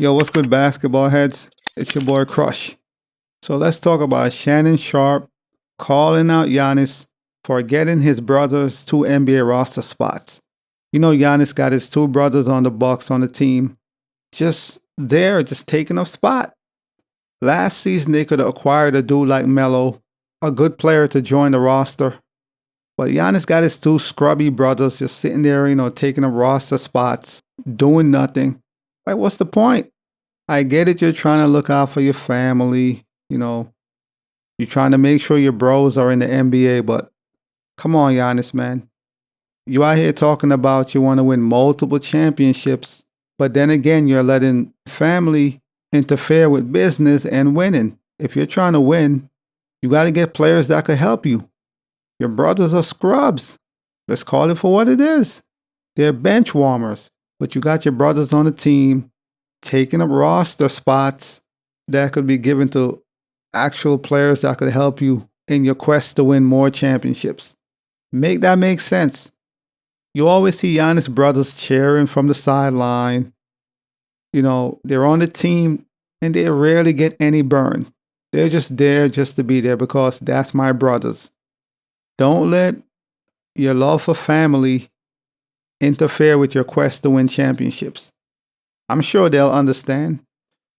Yo, what's good, basketball heads? It's your boy Crush. So let's talk about Shannon Sharpe calling out Giannis for getting his brothers two NBA roster spots. You know, Giannis got his two brothers on the Bucks on the team, just there, just taking up spot. Last season, they could have acquired a dude like Melo, a good player to join the roster. But Giannis got his two scrubby brothers just sitting there, taking up roster spots, doing nothing. Like, what's the point? I get it, you're trying to look out for your family, you're trying to make sure your bros are in the NBA, but come on, Giannis, man. You out here talking about you want to win multiple championships, but then again, you're letting family interfere with business and winning. If you're trying to win, you got to get players that could help you. Your brothers are scrubs. Let's call it for what it is. They're bench warmers, but you got your brothers on the team taking up roster spots that could be given to actual players that could help you in your quest to win more championships. Make that make sense. You always see Giannis brothers cheering from the sideline. They're on the team and they rarely get any burn. They're just there just to be there because that's my brothers. Don't let your love for family interfere with your quest to win championships. I'm sure they'll understand.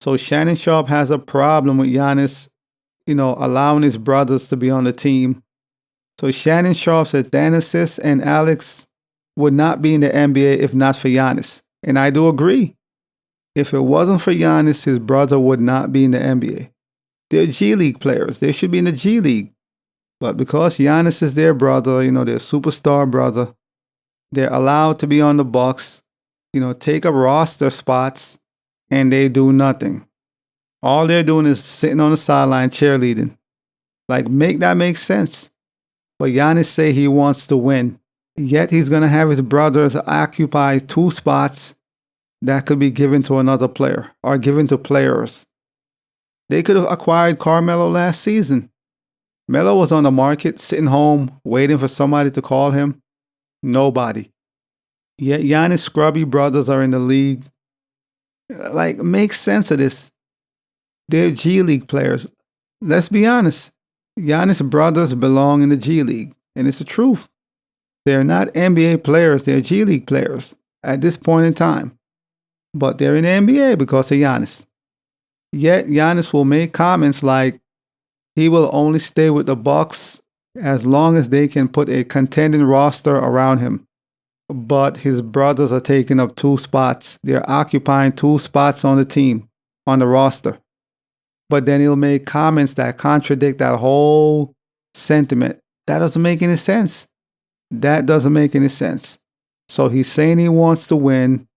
So Shannon Sharpe has a problem with Giannis, allowing his brothers to be on the team. So Shannon Sharpe said Thanasis and Alex would not be in the NBA if not for Giannis. And I do agree. If it wasn't for Giannis, his brother would not be in the NBA. They're G League players. They should be in the G League. But because Giannis is their brother, their superstar brother, they're allowed to be on the Bucks, take up roster spots, and they do nothing. All they're doing is sitting on the sideline cheerleading. Like, make that make sense. But Giannis say he wants to win. Yet he's going to have his brothers occupy two spots that could be given to another player or given to players. They could have acquired Carmelo last season. Melo was on the market, sitting home, waiting for somebody to call him. Nobody. Yet Giannis' scrubby brothers are in the league. Like, make sense of this. They're G League players. Let's be honest. Giannis' brothers belong in the G League, and it's the truth. They're not NBA players, they're G League players at this point in time. But they're in the NBA because of Giannis. Yet Giannis will make comments like he will only stay with the Bucks as long as they can put a contending roster around him. But his brothers are taking up two spots. They're occupying two spots on the team, on the roster. But then he'll make comments that contradict that whole sentiment. That doesn't make any sense. That doesn't make any sense. So he's saying he wants to win,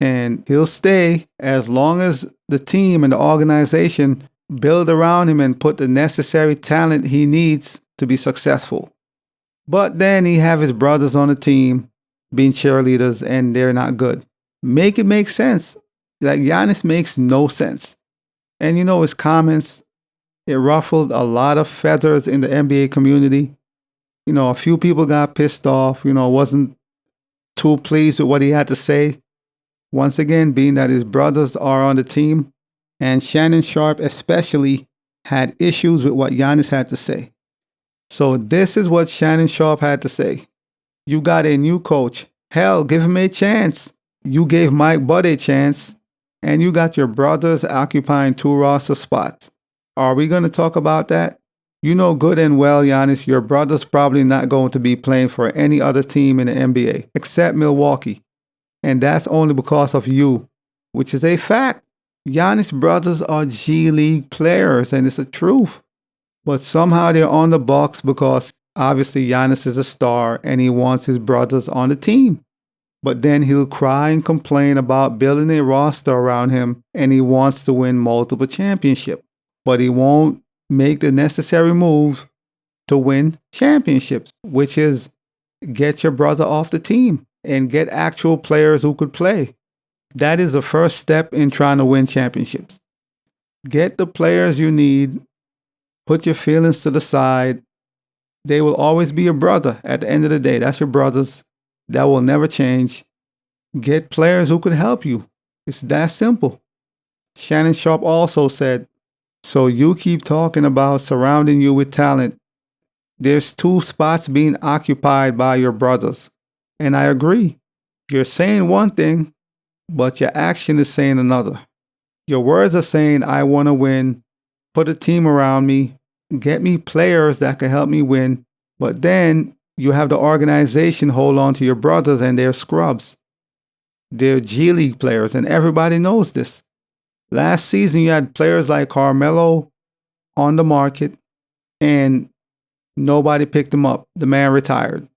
and he'll stay as long as the team and the organization build around him and put the necessary talent he needs to be successful. But then he have his brothers on the team being cheerleaders and they're not good. Make it make sense. Like, Giannis makes no sense. And his comments, it ruffled a lot of feathers in the NBA community. A few people got pissed off, wasn't too pleased with what he had to say. Once again, being that his brothers are on the team, and Shannon Sharpe especially had issues with what Giannis had to say. So this is what Shannon Sharpe had to say. You got a new coach. Hell, give him a chance. You gave Mike Bud a chance, and you got your brothers occupying two roster spots. Are we going to talk about that? You know good and well, Giannis, your brother's probably not going to be playing for any other team in the NBA except Milwaukee. And that's only because of you, which is a fact. Giannis' brothers are G League players, and it's the truth. But somehow they're on the Bucks because obviously Giannis is a star and he wants his brothers on the team. But then he'll cry and complain about building a roster around him, and he wants to win multiple championships. But he won't make the necessary moves to win championships, which is get your brother off the team and get actual players who could play. That is the first step in trying to win championships. Get the players you need. Put your feelings to the side. They will always be your brother at the end of the day. That's your brothers. That will never change. Get players who could help you. It's that simple. Shannon Sharpe also said, "So you keep talking about surrounding you with talent. There's two spots being occupied by your brothers." And I agree. You're saying one thing, but your action is saying another. Your words are saying, "I want to win, put a team around me, get me players that can help me win." But then you have the organization hold on to your brothers and they're scrubs. They're G League players, and everybody knows this. Last season, you had players like Carmelo on the market, and nobody picked him up. The man retired.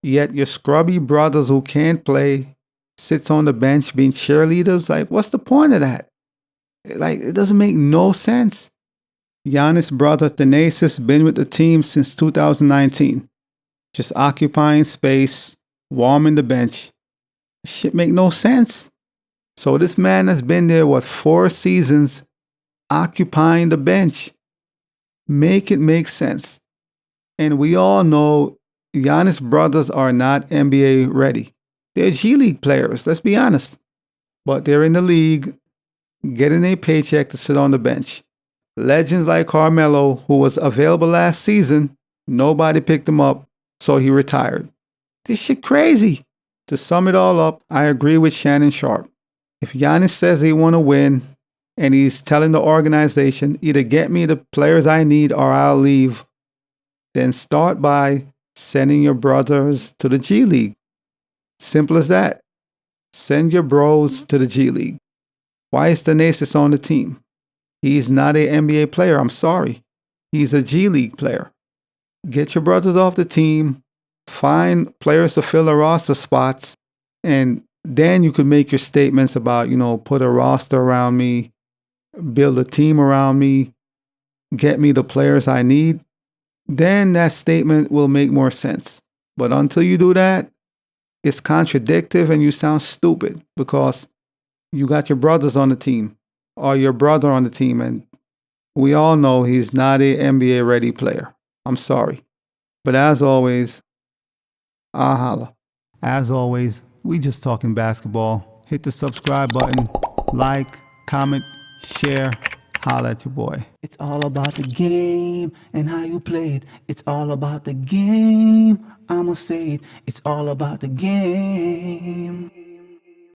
Yet your scrubby brothers who can't play sits on the bench being cheerleaders. Like, what's the point of that? Like, it doesn't make no sense. Giannis' brother Thanasis been with the team since 2019, just occupying space, warming the bench. Shit make no sense. So this man has been there, what, 4 seasons, occupying the bench. Make it make sense. And we all know Giannis' brothers are not NBA ready. They're G League players, let's be honest. But they're in the league, getting a paycheck to sit on the bench. Legends like Carmelo, who was available last season, nobody picked him up, so he retired. This shit crazy. To sum it all up, I agree with Shannon Sharpe. If Giannis says he want to win, and he's telling the organization, either get me the players I need or I'll leave, then start by sending your brothers to the G League. Simple as that. Send your bros to the G League. Why is Thanasis on the team? He's not an NBA player, I'm sorry. He's a G League player. Get your brothers off the team, find players to fill the roster spots, and then you could make your statements about, put a roster around me, build a team around me, get me the players I need. Then that statement will make more sense. But until you do that, it's contradictory and you sound stupid because you got your brothers on the team or your brother on the team, and we all know he's not an NBA ready player. I'm sorry. But as always, I holla. As always, we just talking basketball. Hit the subscribe button, like, comment, share. Holla at your boy. It's all about the game and how you play it. It's all about the game. I'ma say it. It's all about the game.